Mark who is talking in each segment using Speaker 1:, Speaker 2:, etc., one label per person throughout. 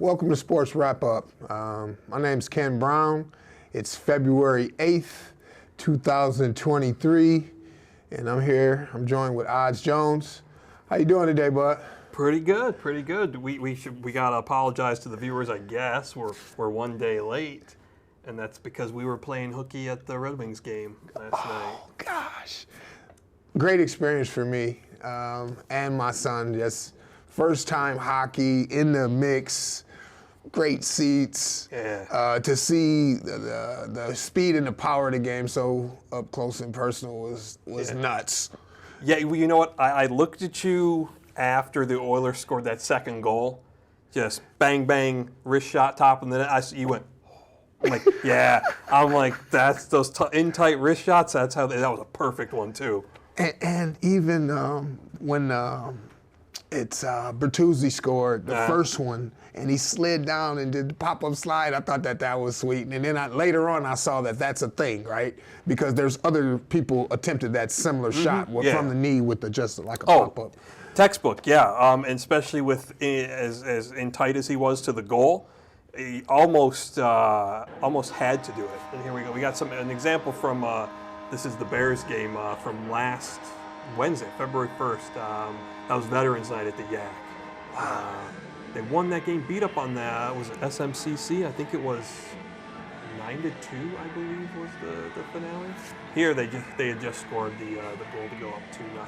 Speaker 1: Welcome to Sports Wrap Up. My name's Ken Brown. It's February 8th, 2023, and I'm here. I'm joined with Odds Jones. How you doing today, bud?
Speaker 2: Pretty good, pretty good. We gotta apologize to the viewers, I guess. We're one day late, and that's because we were playing hooky at the Red Wings game last night.
Speaker 1: Oh gosh, great experience for me and my son. Just first time hockey in the mix. Great seats.
Speaker 2: Yeah.
Speaker 1: To see the speed and the power of the game so up close and personal was nuts.
Speaker 2: Yeah, well, you know what? I looked at you after the Oilers scored that second goal. Just bang, bang, wrist shot, top of the net. You went, I'm like, yeah. I'm like, that's those in tight wrist shots. That was a perfect one too.
Speaker 1: And even when it's Bertuzzi scored the first one, and he slid down and did the pop-up slide. I thought that was sweet. And then later on, I saw that that's a thing, right? Because there's other people attempted that similar shot from the knee with just like a pop-up.
Speaker 2: Textbook, yeah. And especially with as in tight as he was to the goal, he almost had to do it. And here we go. We got an example from this is the Bears game from last Wednesday, February 1st. That was Veterans Night at the Yak. They won that game, beat up on was it SMCC? I think it was 9-2, I believe, was the finale. Here they had just scored the goal to go up 2-0.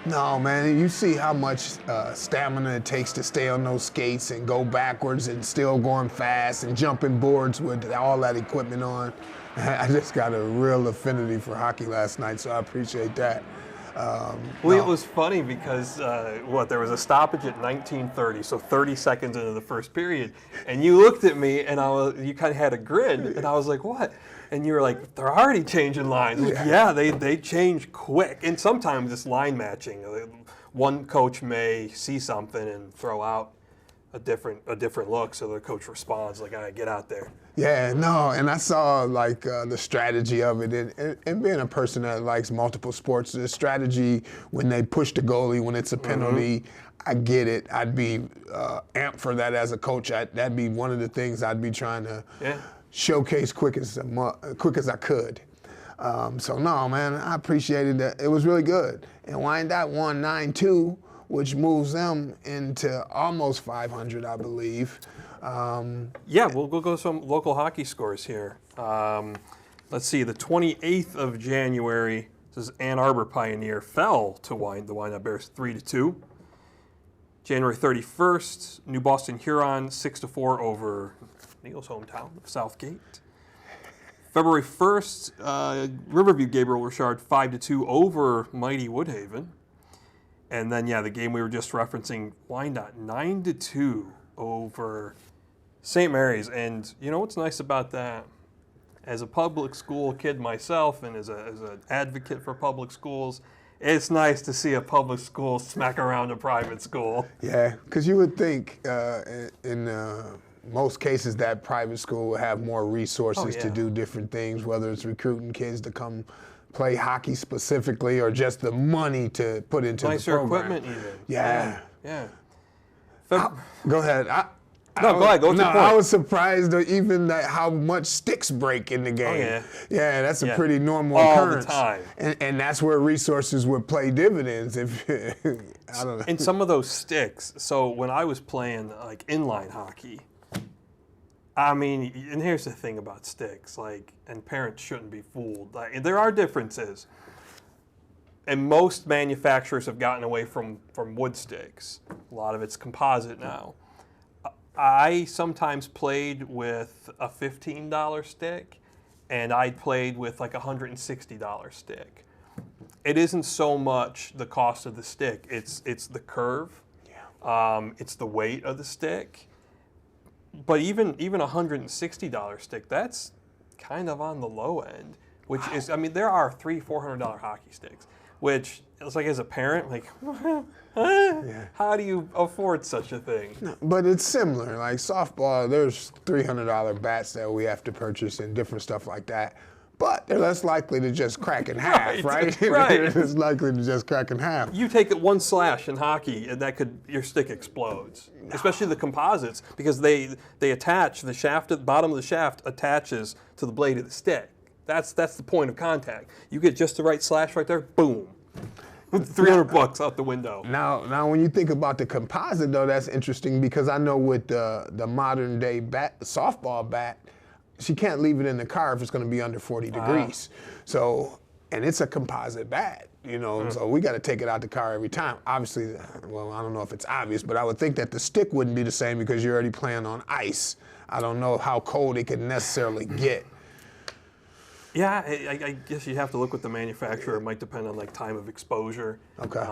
Speaker 1: No, man, you see how much stamina it takes to stay on those skates and go backwards and still going fast and jumping boards with all that equipment on. I just got a real affinity for hockey last night, so I appreciate that.
Speaker 2: It was funny because there was a stoppage at 19:30, so 30 seconds into the first period, and you looked at me and you kind of had a grin, and I was like, "What?" And you were like, "They're already changing lines." Like, yeah, they change quick, and sometimes it's line matching. One coach may see something and throw out a different look, so the coach responds like, "I get out there."
Speaker 1: Yeah, no, and I saw the strategy of it, and being a person that likes multiple sports, the strategy when they push the goalie when it's a penalty, I get it. I'd be amped for that as a coach. That'd be one of the things I'd be trying to showcase quick as I could. So no, man, I appreciated that. It was really good, and Wyandotte won 9-2. Which moves them into almost 500, I believe.
Speaker 2: We'll go some local hockey scores here. Let's see, the 28th of January, this is Ann Arbor Pioneer, fell to the Wyandotte Bears 3-2. January 31st, New Boston Huron 6-4 over Neil's hometown of Southgate. February 1st, Riverview Gabriel Richard 5-2 over Mighty Woodhaven. And then, the game we were just referencing, Wyandotte 9-2 over St. Mary's. And you know what's nice about that? As a public school kid myself and as an advocate for public schools, it's nice to see a public school smack around a private school.
Speaker 1: Yeah, because you would think in most cases that private school will have more resources to do different things, whether it's recruiting kids to come play hockey specifically, or just the money to put into the program.
Speaker 2: Nicer equipment, even.
Speaker 1: Yeah.
Speaker 2: Go
Speaker 1: ahead.
Speaker 2: Go ahead. Go to the point.
Speaker 1: I was surprised even how much sticks break in the game.
Speaker 2: Oh,
Speaker 1: yeah, that's a pretty normal occurrence.
Speaker 2: All the time.
Speaker 1: And that's where resources would play dividends. If I don't know.
Speaker 2: And some of those sticks. So when I was playing inline hockey, I mean, and here's the thing about sticks, and parents shouldn't be fooled. There are differences, and most manufacturers have gotten away from wood sticks. A lot of it's composite now. I sometimes played with a $15 stick, and I played with a $160 stick. It isn't so much the cost of the stick; it's the curve, it's the weight of the stick. But even a $160 stick, that's kind of on the low end, which is, there are $300-$400 hockey sticks, which it's as a parent, how do you afford such a thing?
Speaker 1: No, but it's similar. Like softball, there's $300 bats that we have to purchase and different stuff like that. but they're less likely to just crack in half, right?
Speaker 2: Right.
Speaker 1: They're less likely to just crack in half.
Speaker 2: You take it one slash in hockey, and your stick explodes. Especially the composites, because they attach the shaft at the bottom of the shaft attaches to the blade of the stick. That's the point of contact. You get just the right slash right there, boom. $300 out the window.
Speaker 1: Now, when you think about the composite, though, that's interesting because I know with the modern day softball bat, she can't leave it in the car if it's going to be under 40 degrees. So, and it's a composite bat, so we got to take it out the car every time. Obviously, well, I don't know if it's obvious, but I would think that the stick wouldn't be the same because you're already playing on ice. I don't know how cold it could necessarily get.
Speaker 2: Yeah, I guess you have to look with the manufacturer. It might depend on time of exposure.
Speaker 1: Okay.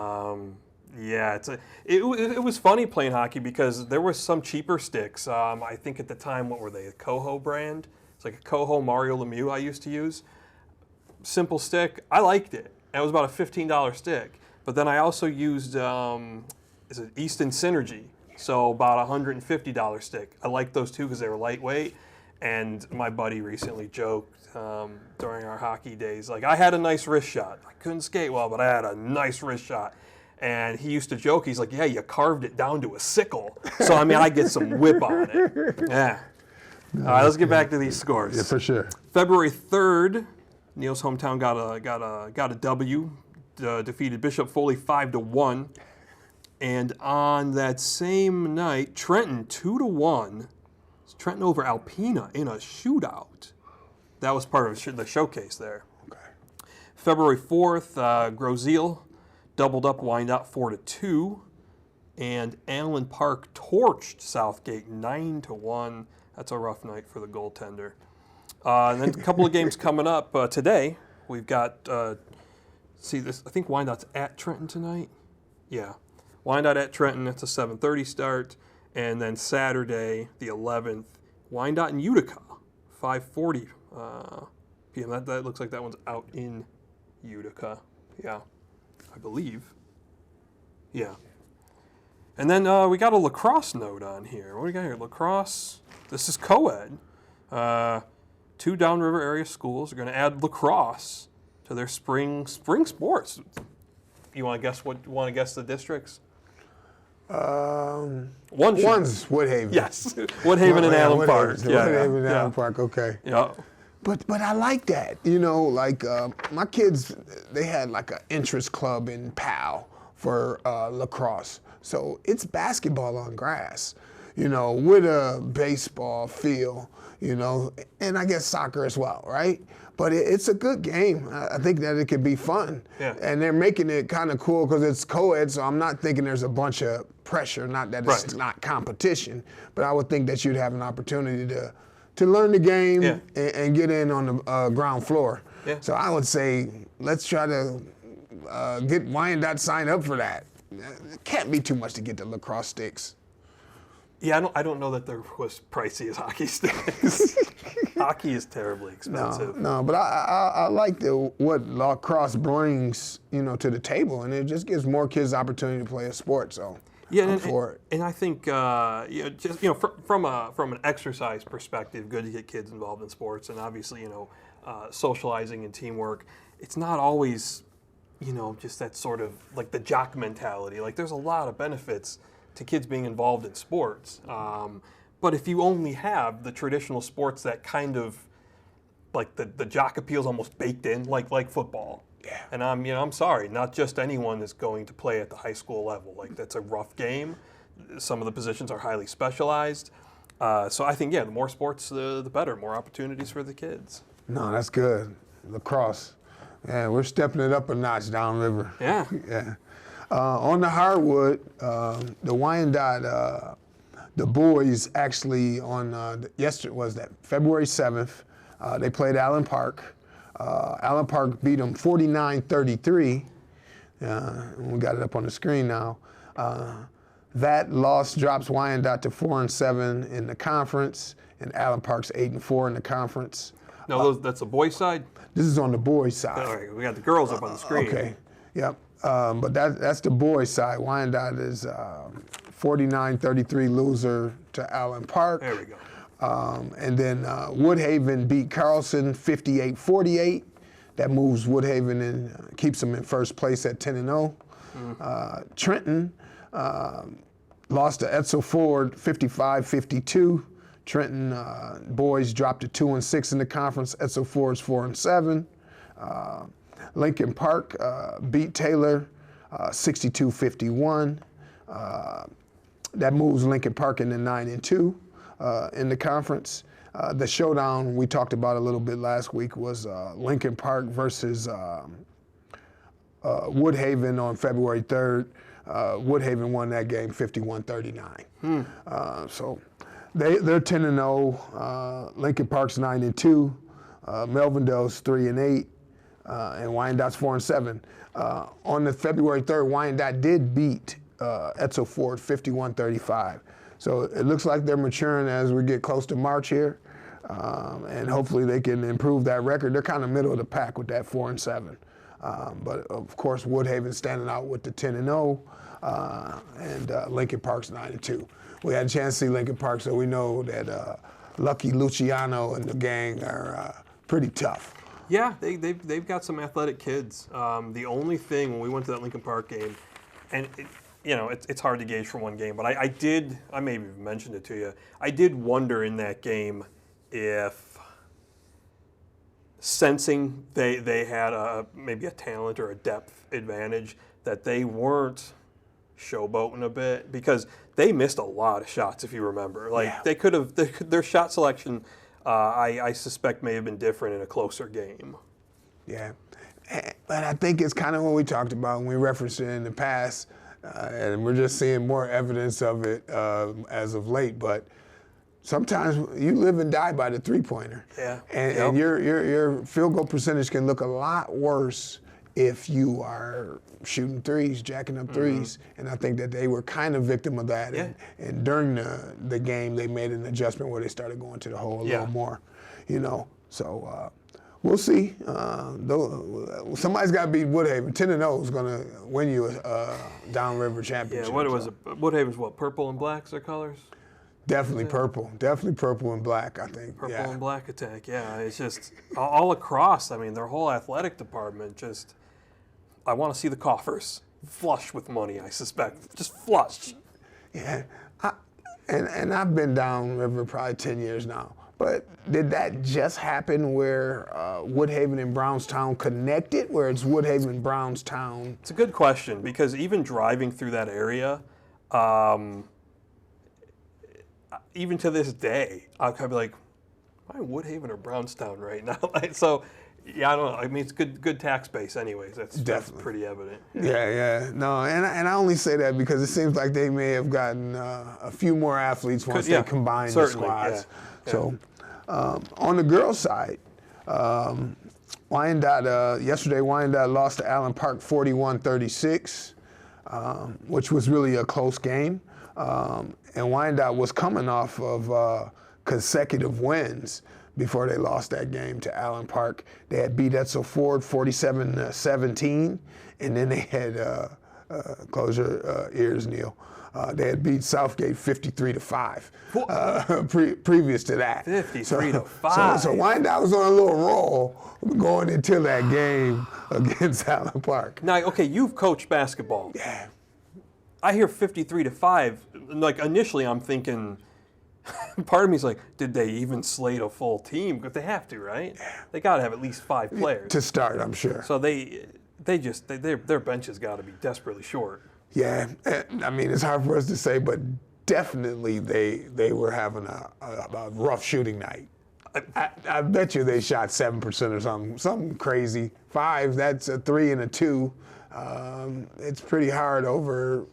Speaker 2: Yeah, it was funny playing hockey because there were some cheaper sticks. I think at the time, what were they? A Koho brand. It's like a Koho Mario Lemieux I used to use. Simple stick. I liked it. It was about a $15 stick. But then I also used Easton Synergy. So about a $150 stick. I liked those too because they were lightweight. And my buddy recently joked during our hockey days, I had a nice wrist shot. I couldn't skate well, but I had a nice wrist shot. And he used to joke, he's like, yeah, you carved it down to a sickle. So, I get some whip on it. Yeah. All right, let's get back to these scores.
Speaker 1: Yeah, for sure.
Speaker 2: February 3rd, Neil's hometown got a W, defeated Bishop Foley 5-1. And on that same night, Trenton 2-1. Trenton over Alpena in a shootout. That was part of the showcase there.
Speaker 1: Okay.
Speaker 2: February 4th, Grosjean doubled up Wyandotte 4-2. And Allen Park torched Southgate 9-1. That's a rough night for the goaltender. And then a couple of games coming up today. We've got, I think Wyandotte's at Trenton tonight. Yeah. Wyandotte at Trenton, that's a 7:30 start. And then Saturday, the 11th, Wyandotte and Utica, 5:40 p.m. That looks like that one's out in Utica. Yeah, I believe. Yeah. And then we got a lacrosse note on here. What do we got here? Lacrosse. This is co-ed. 2 downriver area schools are going to add lacrosse to their spring sports. You want to guess what? You want to guess the districts? One's
Speaker 1: Woodhaven.
Speaker 2: Yes, Woodhaven and Allen Park.
Speaker 1: Woodhaven and Allen Park. Okay.
Speaker 2: Yeah.
Speaker 1: But I like that. My kids, they had an interest club in PAL for lacrosse. So it's basketball on grass, with a baseball feel, and I guess soccer as well, right? But it's a good game. I think that it could be fun.
Speaker 2: Yeah.
Speaker 1: And they're making it kind of cool because it's co-ed, so I'm not thinking there's a bunch of pressure, not that it's not competition, but I would think that you'd have an opportunity to learn the game and get in on the ground floor.
Speaker 2: Yeah.
Speaker 1: So I would say let's try to get Wyandotte signed up for that. It can't be too much to get the lacrosse sticks.
Speaker 2: Yeah, I don't know that they're as pricey as hockey sticks. Hockey is terribly expensive.
Speaker 1: No, but I like what lacrosse brings, to the table, and it just gives more kids the opportunity to play a sport. So I'm for it.
Speaker 2: And I think from an exercise perspective, good to get kids involved in sports, and obviously socializing and teamwork. It's not always just that sort of the jock mentality. There's a lot of benefits to kids being involved in sports. But if you only have the traditional sports that kind of, the jock appeal is almost baked in, like football.
Speaker 1: Yeah.
Speaker 2: And I'm sorry, not just anyone is going to play at the high school level. That's a rough game. Some of the positions are highly specialized. So I think, the more sports, the better. More opportunities for the kids.
Speaker 1: No, that's good. Lacrosse. Yeah, we're stepping it up a notch downriver.
Speaker 2: Yeah.
Speaker 1: Yeah. On the hardwood, the Wyandotte, the boys actually on yesterday was that February 7th. They played Allen Park. Allen Park beat them 49-33. We got it up on the screen now. That loss drops Wyandotte to 4-7 in the conference, and Allen Park's 8-4 in the conference.
Speaker 2: No, that's the boys' side.
Speaker 1: This is on the boys' side.
Speaker 2: All right, we got the girls up on the screen.
Speaker 1: Okay. Yep. But that's the boys' side. Wyandotte is 49-33 loser to Allen Park.
Speaker 2: There we go.
Speaker 1: And then Woodhaven beat Carlson 58-48. That moves Woodhaven and keeps them in first place at 10-0. Trenton lost to Edsel Ford 55-52. Trenton boys dropped to 2-6 in the conference. Edsel Ford's 4-7. Lincoln Park beat Taylor 62-51. That moves Lincoln Park into 9-2 in the conference. The showdown we talked about a little bit last week was Lincoln Park versus Woodhaven on February 3rd. Woodhaven won that game 51-39. So they're 10-0. Lincoln Park's 9-2. Melvindale's 3-8. And Wyandott's 4-7. On the February 3rd, Wyandotte did beat Edsel Ford 51-35. So it looks like they're maturing as we get close to March here, and hopefully they can improve that record. They're kind of middle of the pack with that 4-7. But of course, Woodhaven standing out with the 10-0, and Lincoln Park's 9-2. We had a chance to see Lincoln Park, so we know that Lucky Luciano and the gang are pretty tough.
Speaker 2: Yeah, they've got some athletic kids. The only thing when we went to that Lincoln Park game, and it's hard to gauge for one game, but I maybe mentioned it to you. I did wonder in that game if, sensing they had maybe a talent or a depth advantage, that they weren't showboating a bit, because they missed a lot of shots, if you remember. They could have, their shot selection, I suspect, may have been different in a closer game.
Speaker 1: Yeah, but I think it's kind of what we talked about when we referenced it in the past, and we're just seeing more evidence of it as of late. But sometimes you live and die by the three-pointer.
Speaker 2: Yeah.
Speaker 1: And your field goal percentage can look a lot worse if you are shooting threes, jacking up threes. And I think that they were kind of victim of that.
Speaker 2: Yeah.
Speaker 1: And during the game, they made an adjustment where they started going to the hole a little more, So we'll see. Somebody's got to beat Woodhaven. 10-0 is going to win you a downriver championship.
Speaker 2: Yeah, what was it? Woodhaven's what, purple and black's their colors?
Speaker 1: Definitely purple. Definitely purple and black, I think.
Speaker 2: Purple and black attack, yeah. It's just all across. I mean, their whole athletic department just, I want to see the coffers flush with money, I suspect. Just flush.
Speaker 1: Yeah. And I've been downriver probably 10 years now. But did that just happen where Woodhaven and Brownstown connected, where it's Woodhaven and Brownstown?
Speaker 2: It's a good question, because even driving through that area, even to this day, I'll kind of be like, am I Woodhaven or Brownstown right now? So, yeah, I don't know. I mean, it's good tax base anyways. That's pretty evident.
Speaker 1: Yeah. No, and I only say that because it seems like they may have gotten a few more athletes once they combine the squads.
Speaker 2: Yeah.
Speaker 1: So, on the girls' side, yesterday Wyandotte lost to Allen Park 41-36, which was really a close game. And Wyandotte was coming off of consecutive wins before they lost that game to Allen Park. They had beat Edsel Ford 47-17, and then they had, close your ears, Neil, they had beat Southgate 53-5 previous to that.
Speaker 2: 53-5.
Speaker 1: So Wyandotte was on a little roll going into that game against Allen Park.
Speaker 2: Now, okay, you've coached basketball.
Speaker 1: Yeah.
Speaker 2: I hear 53-5. Like, initially, I'm thinking, part of me is like, did they even slate a full team? Because they have to, right? Yeah. They got to have at least 5 players
Speaker 1: to start, I'm sure.
Speaker 2: So their bench has got to be desperately short.
Speaker 1: Yeah, I mean, it's hard for us to say, but definitely they were having a rough shooting night. I bet you they shot 7% or something crazy. 5, that's a 3 and a 2. It's pretty hard over,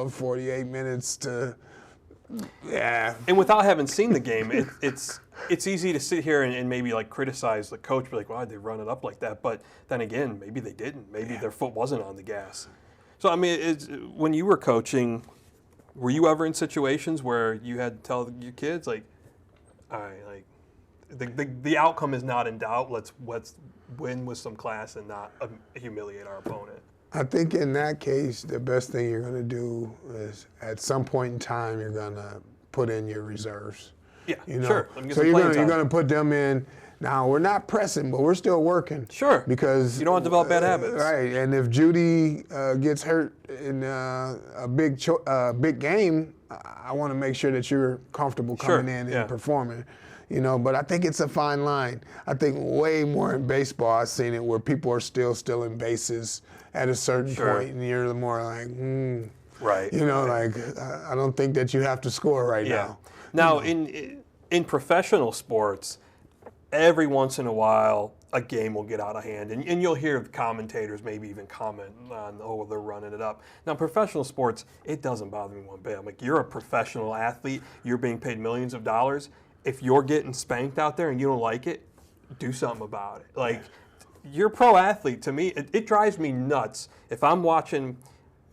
Speaker 1: 48 minutes to, yeah.
Speaker 2: And without having seen the game, it's easy to sit here and maybe like criticize the coach, be like, why'd they run it up like that? But then again, maybe they didn't. Maybe their foot wasn't on the gas. So, I mean, when you were coaching, were you ever in situations where you had to tell your kids, like, all right, like, the outcome is not in doubt. Let's win with some class and not humiliate our opponent.
Speaker 1: I think in that case, the best thing you're going to do is at some point in time, you're going to put in your reserves.
Speaker 2: Yeah,
Speaker 1: You know?
Speaker 2: sure. Let me get
Speaker 1: So
Speaker 2: some
Speaker 1: you're
Speaker 2: playing
Speaker 1: gonna
Speaker 2: time.
Speaker 1: put them in. Now we're not pressing, but we're still working.
Speaker 2: Sure.
Speaker 1: Because
Speaker 2: You don't want to develop bad habits.
Speaker 1: Right, and if Judy gets hurt in a big game, I want to make sure that you're comfortable coming in and performing. You know, but I think it's a fine line. I think way more in baseball, I've seen it where people are still stealing bases at a certain point, and you're more like,
Speaker 2: right.
Speaker 1: You know, like I don't think that you have to score right now.
Speaker 2: Now, in professional sports, every once in a while, a game will get out of hand, and you'll hear the commentators maybe even comment on, oh, they're running it up. Now, professional sports, it doesn't bother me one bit. I'm like, you're a professional athlete. You're being paid millions of dollars. If you're getting spanked out there and you don't like it, do something about it. Like, you're a pro athlete. To me, it drives me nuts. If I'm watching,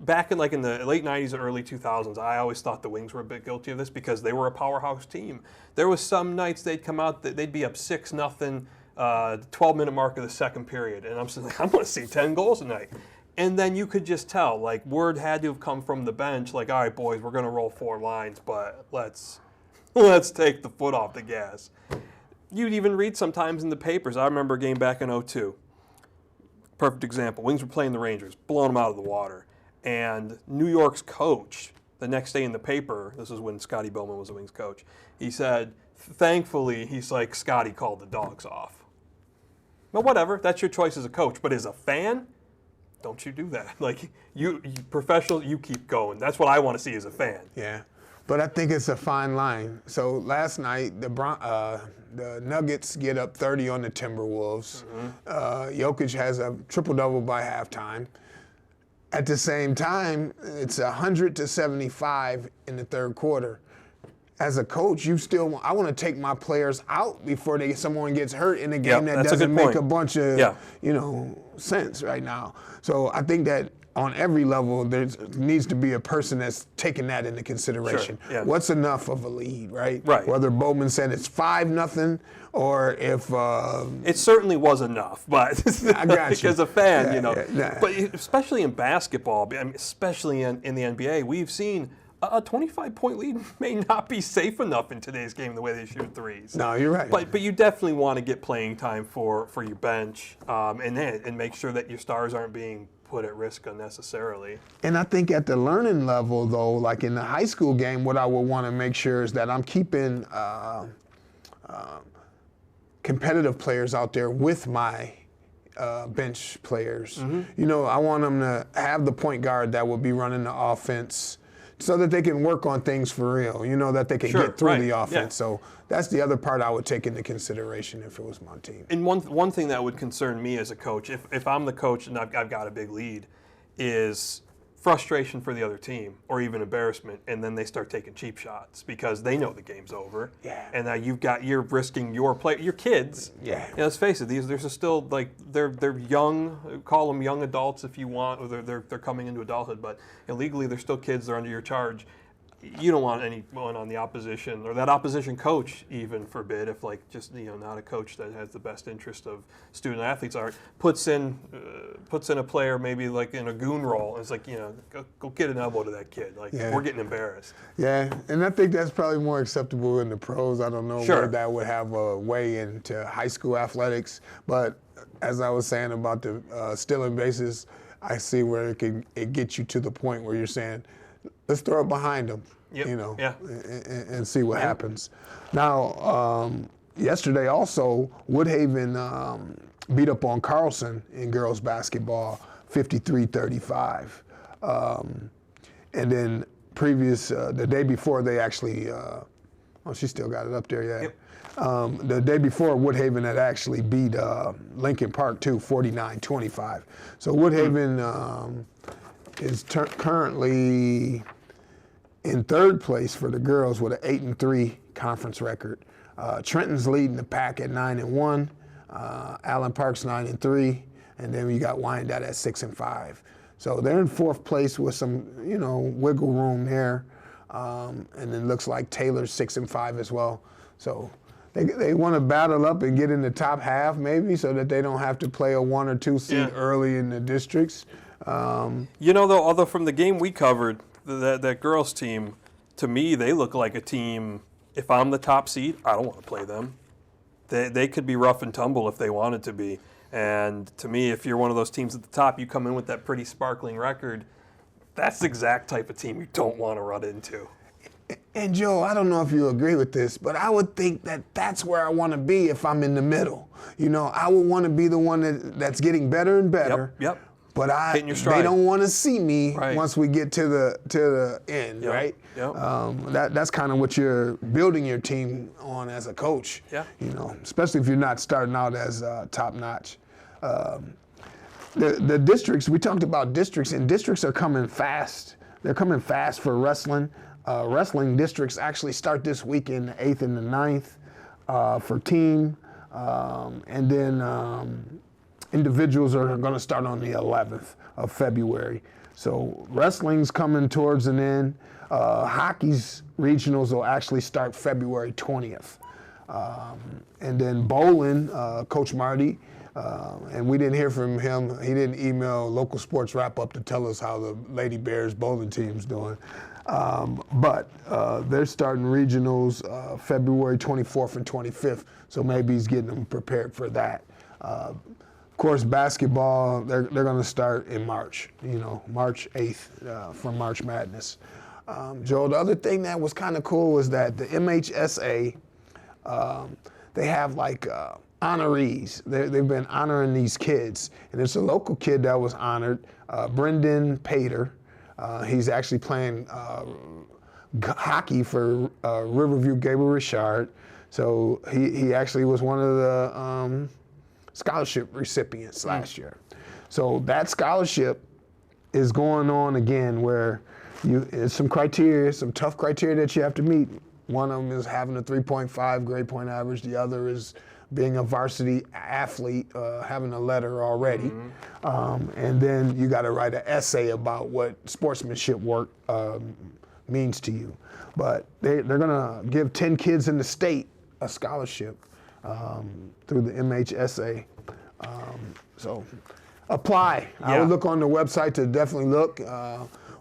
Speaker 2: back in the late 90s and early 2000s, I always thought the Wings were a bit guilty of this because they were a powerhouse team. There was some nights they'd come out, they'd be up 6-0, 12-minute mark of the second period. And I'm just like, I'm going to see 10 goals tonight. And then you could just tell, like, word had to have come from the bench, like, all right, boys, we're going to roll 4 lines, but let's take the foot off the gas. You'd even read sometimes in the papers. I remember a game back in 2002. Perfect example. Wings were playing the Rangers, blowing them out of the water. And New York's coach, the next day in the paper, this is when Scotty Bowman was the Wings coach, he said, thankfully, he's like, Scotty called the dogs off. Well, whatever. That's your choice as a coach. But as a fan, don't you do that. Like, you professional, you keep going. That's what I want to see as a fan.
Speaker 1: Yeah. But I think it's a fine line. So last night, the Nuggets get up 30 on the Timberwolves. Jokic has a triple-double by halftime. At the same time, it's 100-75 in the third quarter. As a coach, I want to take my players out before someone gets hurt in a game that doesn't make a bunch of sense right now. So I think that on every level, there needs to be a person that's taking that into consideration.
Speaker 2: Sure, yeah.
Speaker 1: What's enough of a lead, right?
Speaker 2: Right.
Speaker 1: Whether Bowman said it's 5-0, or if
Speaker 2: it certainly was enough, but
Speaker 1: I got you.
Speaker 2: As a fan, But especially in basketball, I mean, especially in the NBA, we've seen a 25-point lead may not be safe enough in today's game the way they shoot threes.
Speaker 1: No, you're right.
Speaker 2: But you definitely want to get playing time for your bench, and make sure that your stars aren't being put at risk unnecessarily.
Speaker 1: And I think at the learning level, though, like in the high school game, what I would want to make sure is that I'm keeping competitive players out there with my bench players. You know, I want them to have the point guard that will be running the offense so that they can work on things for real, that they can get through the offense. Yeah. So that's the other part I would take into consideration if it was my team.
Speaker 2: And one thing that would concern me as a coach, if I'm the coach and I've got a big lead, is frustration for the other team or even embarrassment, and then they start taking cheap shots because they know the game's over.
Speaker 1: Yeah.
Speaker 2: And you're risking your kids.
Speaker 1: Yeah.
Speaker 2: Let's face it, these are still like they're young, call them young adults if you want, or they're coming into adulthood, but illegally they're still kids, they're under your charge. You don't want anyone on the opposition or that opposition coach, even forbid, if like just not a coach that has the best interest of student athletes puts in a player maybe like in a goon role. It's like go get an elbow to that kid. Like we're getting embarrassed.
Speaker 1: Yeah, and I think that's probably more acceptable in the pros. I don't know whether that would have a way into high school athletics, but as I was saying about the stealing bases, I see where it gets you to the point where you're saying, let's throw it behind them, and see what happens. Now, yesterday also, Woodhaven beat up on Carlson in girls basketball, 53-35. And then the day before, they actually, she still got it up there, yeah.
Speaker 2: Yep.
Speaker 1: The day before, Woodhaven had actually beat Lincoln Park too, 49-25. So Woodhaven is currently in third place for the girls with an 8-3 conference record. Trenton's leading the pack at 9-1. Allen Park's 9-3, and then we got Wyandotte at 6-5. So they're in fourth place with some, wiggle room there. And then looks like Taylor's 6-5 as well. So they want to battle up and get in the top half maybe, so that they don't have to play a 1 or 2 seed early in the districts.
Speaker 2: Although from the game we covered, that girls team, to me, they look like a team if I'm the top seed, I don't want to play them. They could be rough and tumble if they wanted to be. And to me, if you're one of those teams at the top, you come in with that pretty sparkling record, that's the exact type of team you don't want to run into.
Speaker 1: And Joe, I don't know if you agree with this, but I would think that that's where I want to be if I'm in the middle. You know, I would want to be the one that's getting better and better.
Speaker 2: Yep.
Speaker 1: But
Speaker 2: Hitting your stride.
Speaker 1: they don't want to see me
Speaker 2: Right.
Speaker 1: once we get to the end,
Speaker 2: Yep.
Speaker 1: right?
Speaker 2: Yep.
Speaker 1: That's kind of what you're building your team on as a coach.
Speaker 2: Yeah.
Speaker 1: You know, especially if you're not starting out as top notch. The districts, we talked about districts, and districts are coming fast. They're coming fast for wrestling. Wrestling districts actually start this weekend, the 8th and the 9th, for team. And then individuals are going to start on the 11th of February. So wrestling's coming towards an end. Hockey's regionals will actually start February 20th. And then bowling, Coach Marty, and we didn't hear from him. He didn't email Local Sports Wrap Up to tell us how the Lady Bears bowling team's doing. But they're starting regionals February 24th and 25th, so maybe he's getting them prepared for that. Of course, basketball, they're going to start in March, March 8th for March Madness. Joe, the other thing that was kind of cool was that the MHSA, they have like honorees. They've been honoring these kids. And it's a local kid that was honored, Brendan Pater. He's actually playing hockey for Riverview Gabriel Richard. So he actually was one of the scholarship recipients last year. So that scholarship is going on again where it's some criteria, some tough criteria that you have to meet. One of them is having a 3.5 grade point average. The other is being a varsity athlete, having a letter already. And then you got to write an essay about what sportsmanship work means to you. But they're going to give 10 kids in the state a scholarship through the MHSA. So apply.
Speaker 2: Yeah.
Speaker 1: I would look on the website to definitely look.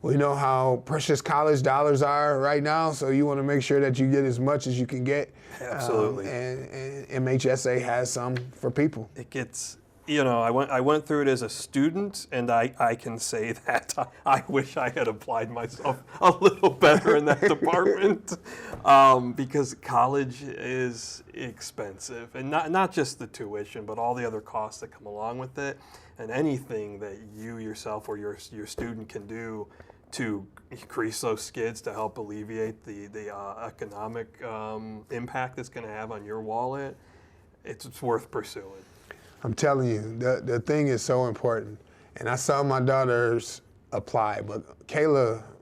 Speaker 1: We know how precious college dollars are right now, so you want to make sure that you get as much as you can get.
Speaker 2: Absolutely.
Speaker 1: And MHSA has some for people.
Speaker 2: It gets, I went through it as a student, and I can say that I wish I had applied myself a little better in that department, because college is expensive, and not just the tuition, but all the other costs that come along with it, and anything that you yourself or your student can do to increase those skids to help alleviate the economic impact it's going to have on your wallet, it's worth pursuing.
Speaker 1: I'm telling you, the thing is so important. And I saw my daughters apply, but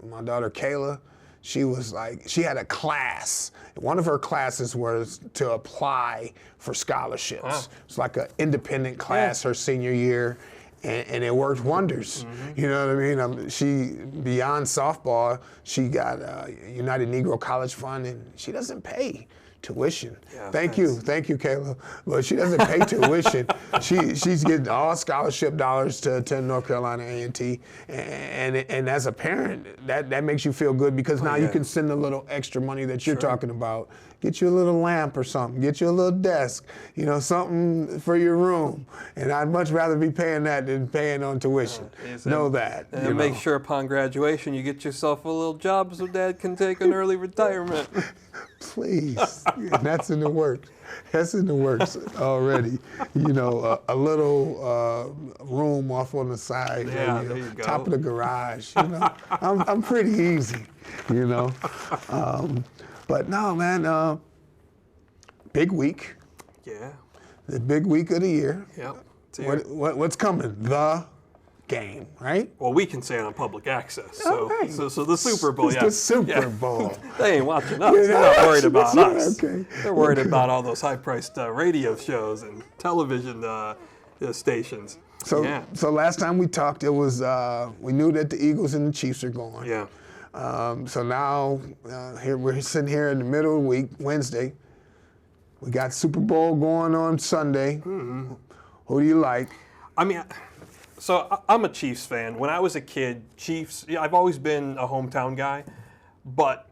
Speaker 1: my daughter Kayla, she had a class. One of her classes was to apply for scholarships.
Speaker 2: Wow.
Speaker 1: It's like an independent class her senior year. And it worked wonders. You know what I mean? She, beyond softball, she got a United Negro College Fund, and she doesn't pay tuition.
Speaker 2: Yeah,
Speaker 1: Thank you, Kayla. But she doesn't pay tuition. She's getting all scholarship dollars to attend North Carolina A&T, and as a parent, that makes you feel good because now you can send a little extra money that you're talking about. Get you a little lamp or something. Get you a little desk. Something for your room. And I'd much rather be paying that than paying on tuition. Know that.
Speaker 2: And make sure upon graduation you get yourself a little job so Dad can take an early retirement.
Speaker 1: Please. That's in the works. That's in the works already. A little room off on the side.
Speaker 2: Yeah, there you go.
Speaker 1: Top of the garage. I'm pretty easy. But no, man, big week.
Speaker 2: Yeah.
Speaker 1: The big week of the year.
Speaker 2: Yep.
Speaker 1: What's coming? The game, right?
Speaker 2: Well, we can say it on public access. So,
Speaker 1: right.
Speaker 2: so the Super Bowl,
Speaker 1: It's the Super Bowl.
Speaker 2: They ain't watching us. They're not worried about us.
Speaker 1: Okay.
Speaker 2: They're worried about all those high-priced radio shows and television stations.
Speaker 1: So last time we talked, it was we knew that the Eagles and the Chiefs are going.
Speaker 2: Yeah.
Speaker 1: So now here we're sitting here in the middle of the week, Wednesday. We got Super Bowl going on Sunday. Mm-hmm. Who do you like?
Speaker 2: I mean, so I'm a Chiefs fan. When I was a kid, Chiefs, I've always been a hometown guy, but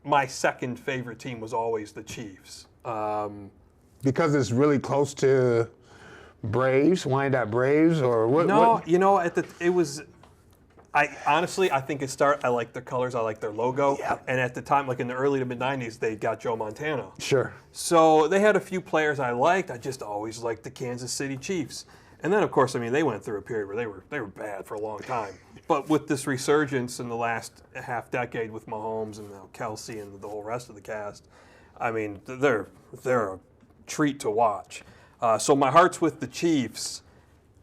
Speaker 2: my second favorite team was always the Chiefs.
Speaker 1: Because it's really close to Braves, Wyandotte Braves, or what?
Speaker 2: No,
Speaker 1: what?
Speaker 2: you know, it was. I honestly, I think I like their colors, I like their logo,
Speaker 1: Yeah.
Speaker 2: and at the time, like in the early to mid '90s, they got Joe Montana.
Speaker 1: Sure.
Speaker 2: So they had a few players I liked. I just always liked the Kansas City Chiefs. And then, of course, I mean, they went through a period where they were bad for a long time. But with this resurgence in the last half decade with Mahomes and now Kelsey and the whole rest of the cast, I mean, they're a treat to watch. So my heart's with the Chiefs.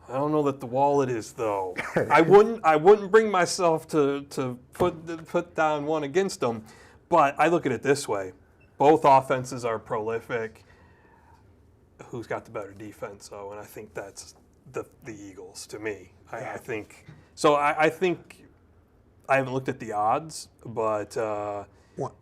Speaker 2: I don't know that the wallet is though. I wouldn't bring myself to put down one against them. But I look at it this way: both offenses are prolific. Who's got the better defense, though? And I think that's the Eagles to me. I think so. I think I haven't looked at the odds, but
Speaker 1: What?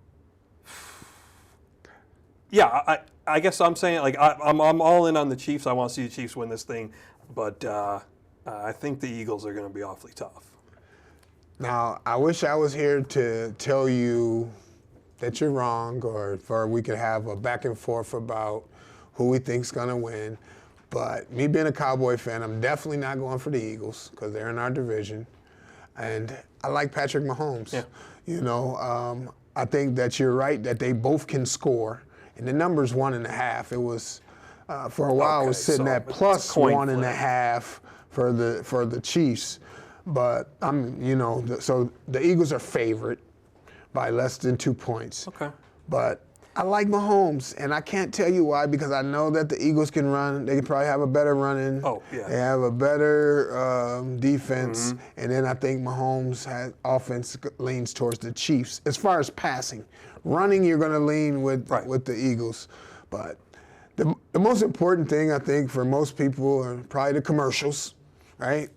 Speaker 2: yeah, I guess I'm saying like I'm all in on the Chiefs. I want to see the Chiefs win this thing, but I think the Eagles are going to be awfully tough.
Speaker 1: Now, I wish I was here to tell you that you're wrong, or we could have a back and forth about who we think's going to win. But me being a Cowboy fan, I'm definitely not going for the Eagles because they're in our division. And I like Patrick Mahomes.
Speaker 2: Yeah.
Speaker 1: You know, I think that you're right that they both can score. And the number's 1.5. It was, for a while, it was sitting at plus
Speaker 2: coin
Speaker 1: 1.5 for the Chiefs. But so the Eagles are favored by less than 2 points.
Speaker 2: Okay.
Speaker 1: But I like Mahomes, and I can't tell you why, because I know that the Eagles can run. They probably have a better running.
Speaker 2: Oh, yeah.
Speaker 1: They have a better defense, and then I think Mahomes' offense leans towards the Chiefs. As far as passing, running, you're going to lean with the Eagles. But the most important thing, I think, for most people are probably the commercials, right?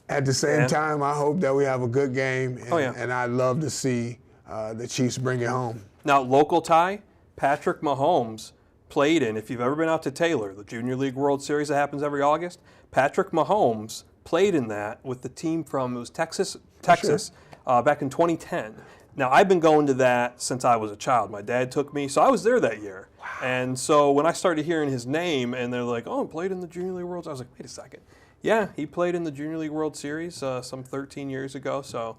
Speaker 1: At the same time, I hope that we have a good game, and, and I'd love to see the Chiefs bring it home.
Speaker 2: Now, local tie, Patrick Mahomes played in, if you've ever been out to Taylor, the Junior League World Series that happens every August, Patrick Mahomes played in that with the team from, it was Texas, back in 2010. Now, I've been going to that since I was a child. My dad took me, so I was there that year. Wow. And so when I started hearing his name, and they're like, oh, played in the Junior League World Series, I was like, wait a second. Yeah, he played in the Junior League World Series some 13 years ago, so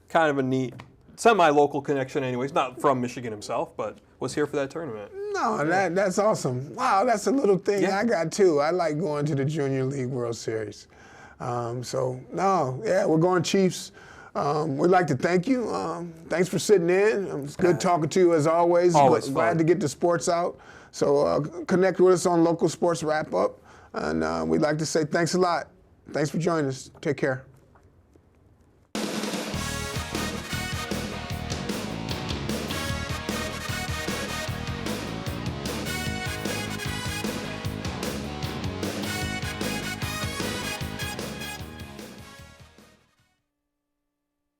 Speaker 2: kind of a neat semi-local connection anyways, not from Michigan himself, but was here for that tournament.
Speaker 1: No, that's awesome. Wow, that's a little thing I got too. I like going to the Junior League World Series. We're going Chiefs. We'd like to thank you. Thanks for sitting in. It's good talking to you as always.
Speaker 2: Always
Speaker 1: glad to get the sports out. So connect with us on Local Sports Wrap Up. And we'd like to say thanks a lot. Thanks for joining us. Take care.